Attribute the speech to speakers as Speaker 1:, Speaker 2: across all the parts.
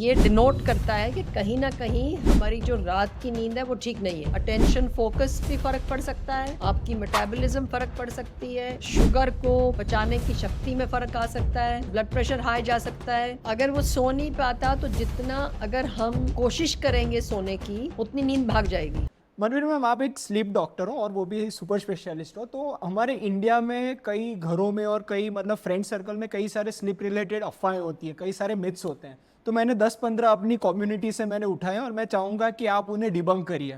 Speaker 1: ये डिनोट करता है कि कहीं ना कहीं हमारी जो रात की नींद है वो ठीक नहीं है। अटेंशन फोकस भी फर्क पड़ सकता है, आपकी मेटाबॉलिज्म फर्क पड़ सकती है, शुगर को पचाने की शक्ति में फर्क आ सकता है, ब्लड प्रेशर हाई जा सकता है। अगर वो सो नहीं पाता तो जितना अगर हम कोशिश करेंगे सोने की उतनी नींद भाग जाएगी।
Speaker 2: मनवीर मैम, आप एक स्लीप डॉक्टर हो और वो भी सुपर स्पेशलिस्ट हो। तो हमारे इंडिया में कई घरों में और कई मतलब फ्रेंड सर्कल में कई सारे स्लीप रिलेटेड अफवाहें होती हैं, कई सारे मिथ्स होते हैं। तो मैंने 10-15 अपनी कम्युनिटी से मैंने उठाए और मैं चाहूँगा कि आप उन्हें डिबंक करिए।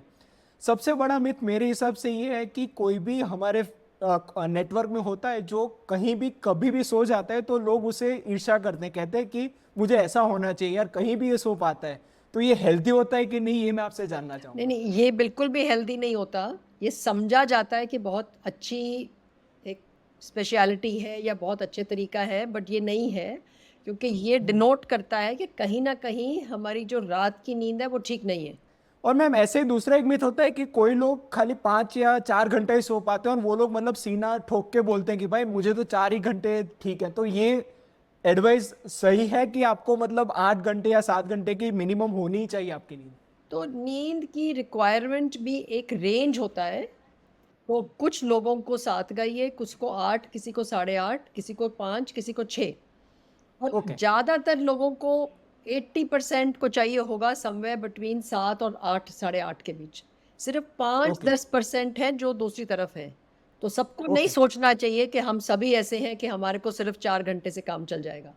Speaker 2: सबसे बड़ा मिथ मेरे हिसाब से ये है कि कोई भी हमारे नेटवर्क में होता है जो कहीं भी कभी भी सो जाता है तो लोग उसे ईर्ष्या करते हैं, कहते हैं कि मुझे ऐसा होना चाहिए यार, कहीं भी ये सो पाता है। तो ये हेल्दी होता है कि नहीं, ये मैं आपसे जानना
Speaker 1: नहीं
Speaker 2: चाहूँगा।
Speaker 1: नहीं, ये बिल्कुल भी हेल्दी नहीं होता। ये समझा जाता है कि बहुत अच्छी एक स्पेशलिटी है या बहुत अच्छे तरीका है, बट ये नहीं है, क्योंकि ये डिनोट करता है कि कहीं ना कहीं हमारी जो रात की नींद है वो ठीक नहीं है।
Speaker 2: और मैम ऐसे ही दूसरा एक मिथ होता है कि कोई लोग खाली 5 या 4 घंटे ही सो पाते हैं और वो लोग मतलब सीना ठोक के बोलते हैं कि भाई मुझे तो 4 ही घंटे ठीक है। तो ये एडवाइस सही है कि आपको मतलब 8 घंटे या 7 घंटे की मिनिमम होनी ही चाहिए आपकी नींद?
Speaker 1: तो नींद की रिक्वायरमेंट भी एक रेंज होता है। तो कुछ लोगों को 7 चाहिए, कुछ को 8, किसी को 8.5, किसी को 5, किसी को 6। और
Speaker 2: ओके।
Speaker 1: ज़्यादातर लोगों को 80% को चाहिए होगा समवेयर बिटवीन 7 और 8, 8.5 के बीच। सिर्फ
Speaker 2: ओके।
Speaker 1: 5-10% है जो दूसरी तरफ है। तो सबको नहीं
Speaker 2: ओके।
Speaker 1: सोचना चाहिए कि हम सभी ऐसे हैं कि हमारे को सिर्फ 4 घंटे से काम चल जाएगा।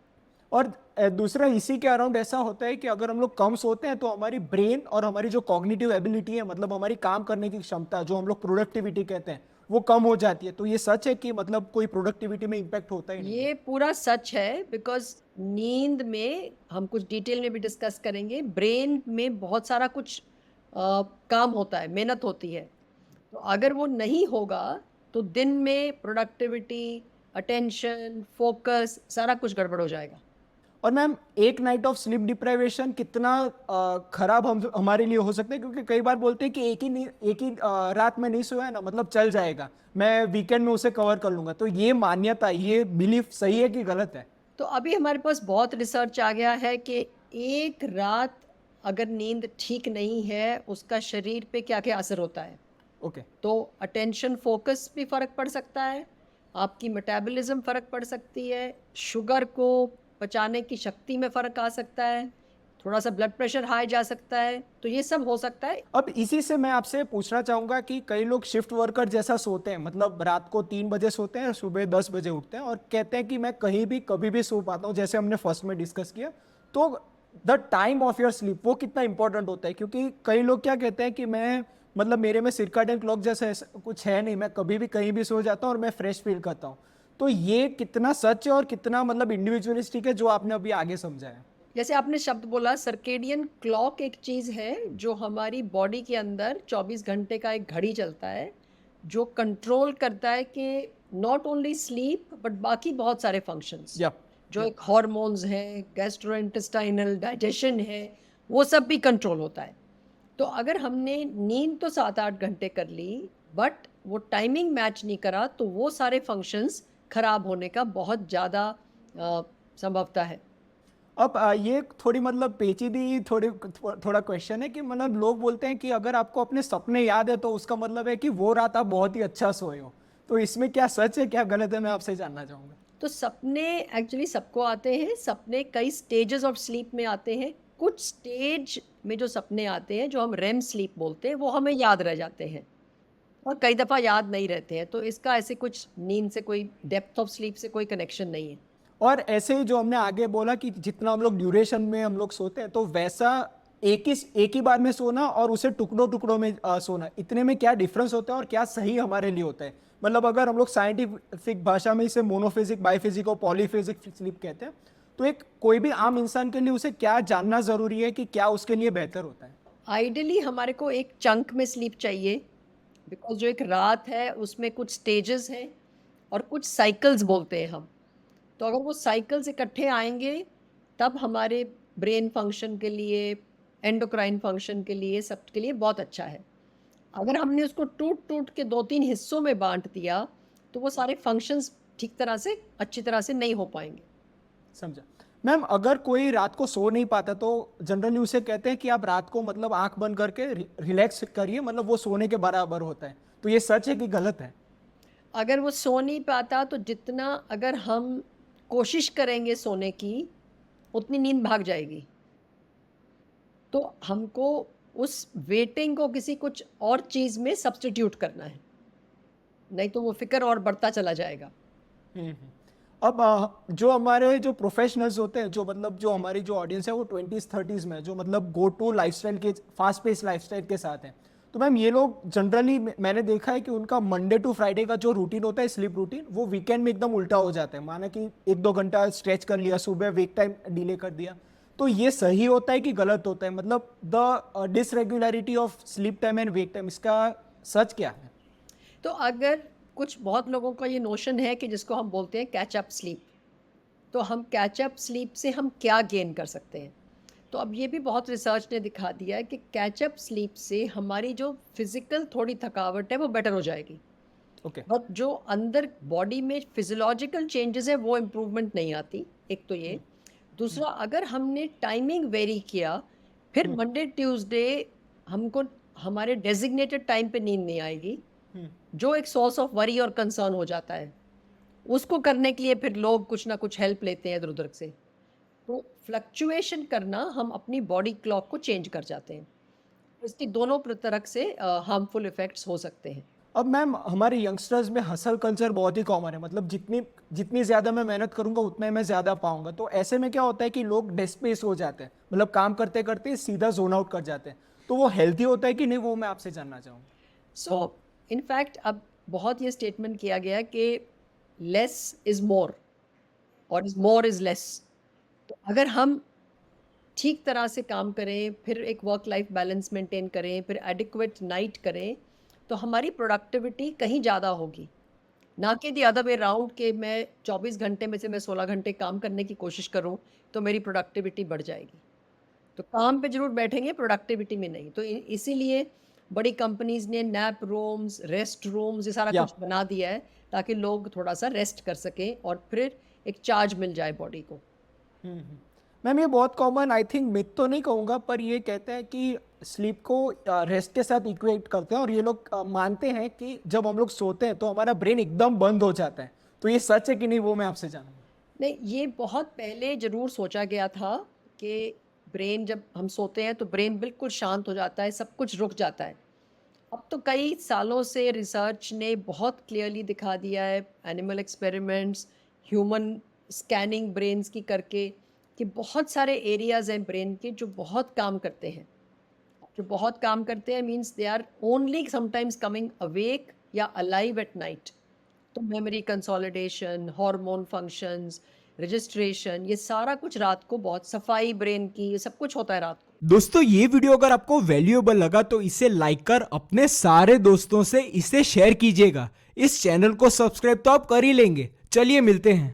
Speaker 2: और दूसरा इसी के अराउंड ऐसा होता है कि अगर हम लोग कम सोते हैं तो हमारी ब्रेन और हमारी जो कॉग्निटिव एबिलिटी है, मतलब हमारी काम करने की क्षमता, जो हम लोग प्रोडक्टिविटी कहते हैं, वो कम हो जाती है। तो ये सच है कि मतलब कोई प्रोडक्टिविटी में इम्पैक्ट होता ही नहीं है?
Speaker 1: ये पूरा सच है, बिकॉज़ नींद में हम कुछ डिटेल में भी डिस्कस करेंगे। ब्रेन में बहुत सारा कुछ काम होता है, मेहनत होती है। तो अगर वो नहीं होगा तो दिन में प्रोडक्टिविटी, अटेंशन, फोकस सारा कुछ गड़बड़ हो जाएगा।
Speaker 2: और मैम, एक नाइट ऑफ स्लीप डिप्राइवेशन कितना खराब हम हमारे लिए हो सकता है? क्योंकि कई बार बोलते हैं कि एक ही रात में नहीं सोया है ना, मतलब चल जाएगा, मैं वीकेंड में उसे कवर कर लूंगा। तो ये मान्यता, ये बिलीफ सही है कि गलत है?
Speaker 1: तो अभी हमारे पास बहुत रिसर्च आ गया है कि एक रात अगर नींद ठीक नहीं है, उसका शरीर पे क्या-क्या असर होता है।
Speaker 2: ओके।
Speaker 1: तो अटेंशन फोकस भी फ़र्क पड़ सकता है, आपकी मेटाबॉलिज्म फ़र्क पड़ सकती है, शुगर को पचाने की शक्ति में फ़र्क आ सकता है, थोड़ा-सा ब्लड प्रेशर हाई जा सकता है, तो ये सब हो सकता है।
Speaker 2: अब इसी से मैं आपसे पूछना चाहूंगा कि कई लोग शिफ्ट वर्कर जैसा सोते हैं, मतलब रात को 3 बजे सोते हैं, सुबह 10 बजे उठते हैं और कहते हैं कि मैं कहीं भी कभी भी सो पाता हूँ, जैसे हमने फर्स्ट में डिस्कस किया। तो the time of your sleep वो कितना इंपॉर्टेंट होता है? क्योंकि कई लोग क्या कहते हैं कि मैं मतलब मेरे में सिरकाडियन क्लॉक जैसा कुछ है नहीं, मैं कभी भी कहीं भी सो जाता हूँ और मैं फ्रेश फील करता हूँ। तो ये कितना सच है और कितना मतलब इंडिविजुअलिस्टिक है, जो आपने अभी आगे समझाया?
Speaker 1: जैसे आपने शब्द बोला सर्केडियन क्लॉक, एक चीज़ है जो हमारी बॉडी के अंदर 24 घंटे का एक घड़ी चलता है, जो कंट्रोल करता है कि नॉट ओनली स्लीप बट बाकी बहुत सारे फंक्शंस,
Speaker 2: या
Speaker 1: जो
Speaker 2: या
Speaker 1: एक हार्मोन्स हैं, गैस्ट्रोइंटेस्टाइनल डाइजेशन है, वो सब भी कंट्रोल होता है। तो अगर हमने नींद तो 7-8 घंटे कर ली, बट वो टाइमिंग मैच नहीं करा, तो वो सारे फंक्शंस खराब होने का बहुत ज़्यादा संभवता है।
Speaker 2: अब ये थोड़ी मतलब पेचीदी थोड़ा क्वेश्चन है कि मतलब लोग बोलते हैं कि अगर आपको अपने सपने याद है तो उसका मतलब है कि वो रात आप बहुत ही अच्छा सोए हो। तो इसमें क्या सच है, क्या गलत है, मैं आपसे जानना चाहूंगा।
Speaker 1: तो सपने एक्चुअली सबको आते हैं। सपने कई स्टेजेस ऑफ स्लीप में आते हैं। कुछ स्टेज में जो सपने आते हैं, जो हम रेम स्लीप बोलते हैं, वो हमें याद रह जाते हैं और कई दफ़ा याद नहीं रहते हैं। तो इसका ऐसे कुछ नींद से कोई डेप्थ ऑफ स्लीप से कोई कनेक्शन नहीं है।
Speaker 2: और ऐसे ही जो हमने आगे बोला कि जितना हम लोग ड्यूरेशन में हम लोग सोते हैं, तो वैसा एक ही बार में सोना और उसे टुकड़ों टुकड़ों में सोना, इतने में क्या डिफरेंस होता है और क्या सही हमारे लिए होता है? मतलब अगर हम लोग साइंटिफिक भाषा में इसे मोनोफेजिक, बाइफेजिक और पॉलीफेजिक स्लीप कहते हैं, तो एक कोई भी आम इंसान के लिए उसे क्या जानना जरूरी है कि क्या उसके लिए बेहतर होता है?
Speaker 1: आइडियली हमारे को एक चंक में स्लीप चाहिए, बिकॉज़ जो एक रात है उसमें कुछ स्टेजेस हैं और कुछ साइकिल्स बोलते हैं हम। तो अगर वो साइकिल्स इकट्ठे आएँगे, तब हमारे ब्रेन फंक्शन के लिए, एंडोक्राइन फंक्शन के लिए, सब के लिए बहुत अच्छा है। अगर हमने उसको टूट-टूट के 2-3 हिस्सों में बाँट दिया, तो वो सारे फंक्शंस ठीक तरह से, अच्छी तरह से नहीं हो पाएँगे।
Speaker 2: समझा। मैम अगर कोई रात को सो नहीं पाता तो जनरली उसे कहते हैं कि आप रात को मतलब आंख बंद करके रिलैक्स करिए, मतलब वो सोने के बराबर होता है। तो ये सच है कि गलत है?
Speaker 1: अगर वो सो नहीं पाता तो जितना अगर हम कोशिश करेंगे सोने की, उतनी नींद भाग जाएगी। तो हमको उस वेटिंग को किसी कुछ और चीज़ में सब्स्टिट्यूट करना है, नहीं तो वो फ़िक्र और बढ़ता चला जाएगा।
Speaker 2: हम्म। अब जो हमारे जो प्रोफेशनल्स होते हैं, जो मतलब जो हमारी जो ऑडियंस है वो 20s 30s में है, जो मतलब गो टू लाइफस्टाइल के फास्ट पेस लाइफस्टाइल के साथ हैं, तो मैम ये लोग जनरली मैंने देखा है कि उनका मंडे टू फ्राइडे का जो रूटीन होता है स्लीप रूटीन, वो वीकेंड में एकदम उल्टा हो जाता है। माना कि 1-2 घंटा स्ट्रेच कर लिया, सुबह वेक टाइम डिले कर दिया, तो ये सही होता है कि गलत होता है? मतलब the disregularity of sleep time and wake time, इसका सच क्या है?
Speaker 1: तो अगर कुछ बहुत लोगों का ये नोशन है कि जिसको हम बोलते हैं कैच अप स्लीप, तो हम कैच अप स्लीप से हम क्या गेन कर सकते हैं? तो अब ये भी बहुत रिसर्च ने दिखा दिया है कि कैच अप स्लीप से हमारी जो फिज़िकल थोड़ी थकावट है वो बेटर हो जाएगी,
Speaker 2: ओके।
Speaker 1: बट जो अंदर बॉडी में फिज़ियोलॉजिकल चेंजेस है वो इम्प्रूवमेंट नहीं आती, एक तो ये। दूसरा, अगर हमने टाइमिंग वेरी किया, फिर मंडे ट्यूसडे हमको हमारे डेज़िग्नेटेड टाइम पे नींद नहीं आएगी, जो एक सोर्स ऑफ वरी और कंसर्न हो जाता है। उसको करने के लिए फिर लोग कुछ ना कुछ हेल्प लेते हैं इधर-उधर से। तो फ्लक्चुएशन करना, हम अपनी बॉडी क्लॉक को चेंज कर जाते हैं। इसके दोनों तरह से हार्मफुल इफ़ेक्ट्स हो सकते हैं।
Speaker 2: अब मैम हमारे यंगस्टर्स में हसल कल्चर बहुत ही कॉमन है, मतलब जितनी जितनी ज़्यादा मैं मेहनत करूंगा उतना ही मैं ज़्यादा पाऊंगा। तो ऐसे में क्या होता है कि लोग डेस्पेस हो जाते हैं, मतलब काम करते करते सीधा जोन आउट कर जाते हैं। तो वो हेल्थी होता है कि नहीं, वो मैं आपसे जानना चाहूँगा।
Speaker 1: सो इन फैक्ट अब बहुत ये स्टेटमेंट किया गया कि लेस इज़ मोर और मोर इज़ लेस। तो अगर हम ठीक तरह से काम करें, फिर एक वर्क लाइफ बैलेंस मेंटेन करें, फिर एडिक्वेट नाइट करें, तो हमारी प्रोडक्टिविटी कहीं ज़्यादा होगी। ना कि दी अदर वे राउंड कि मैं 24 घंटे में से मैं 16 घंटे काम करने की कोशिश करूं तो मेरी प्रोडक्टिविटी बढ़ जाएगी। तो काम पे ज़रूर बैठेंगे, प्रोडक्टिविटी में नहीं। तो इसीलिए बड़ी कंपनीज़ ने नैप रूम्स, रेस्ट रूम्स, ये सारा
Speaker 2: या
Speaker 1: कुछ बना दिया है ताकि लोग थोड़ा-सा रेस्ट कर सकें और फिर एक चार्ज मिल जाए बॉडी को।
Speaker 2: मैम ये बहुत कॉमन आई थिंक मिथ तो नहीं कहूँगा, पर ये कहते हैं कि स्लीप को रेस्ट के साथ इक्वेट करते हैं, और ये लोग मानते हैं कि जब हम लोग सोते हैं तो हमारा ब्रेन एकदम बंद हो जाता है। तो ये सच है कि नहीं, वो मैं आपसे जानूँगा।
Speaker 1: नहीं, ये बहुत पहले ज़रूर सोचा गया था कि ब्रेन जब हम सोते हैं तो ब्रेन बिल्कुल शांत हो जाता है, सब कुछ रुक जाता है। अब तो कई सालों से रिसर्च ने बहुत क्लियरली दिखा दिया है, animal experiments, human scanning brains की करके, कि बहुत सारे एरियाज़ हैं ब्रेन के जो बहुत काम करते हैं। जो बहुत काम करते हैं means they are only sometimes coming awake या अलाइव एट नाइट। तो memory consolidation, hormone functions, registration, ये सारा कुछ रात को, बहुत सफाई ब्रेन की, ये सब कुछ होता है रात को।
Speaker 3: दोस्तों ये वीडियो अगर आपको वैल्यूएबल लगा तो इसे लाइक कर अपने सारे दोस्तों से इसे शेयर कीजिएगा। इस चैनल को सब्सक्राइब तो आप कर ही लेंगे। चलिए मिलते हैं।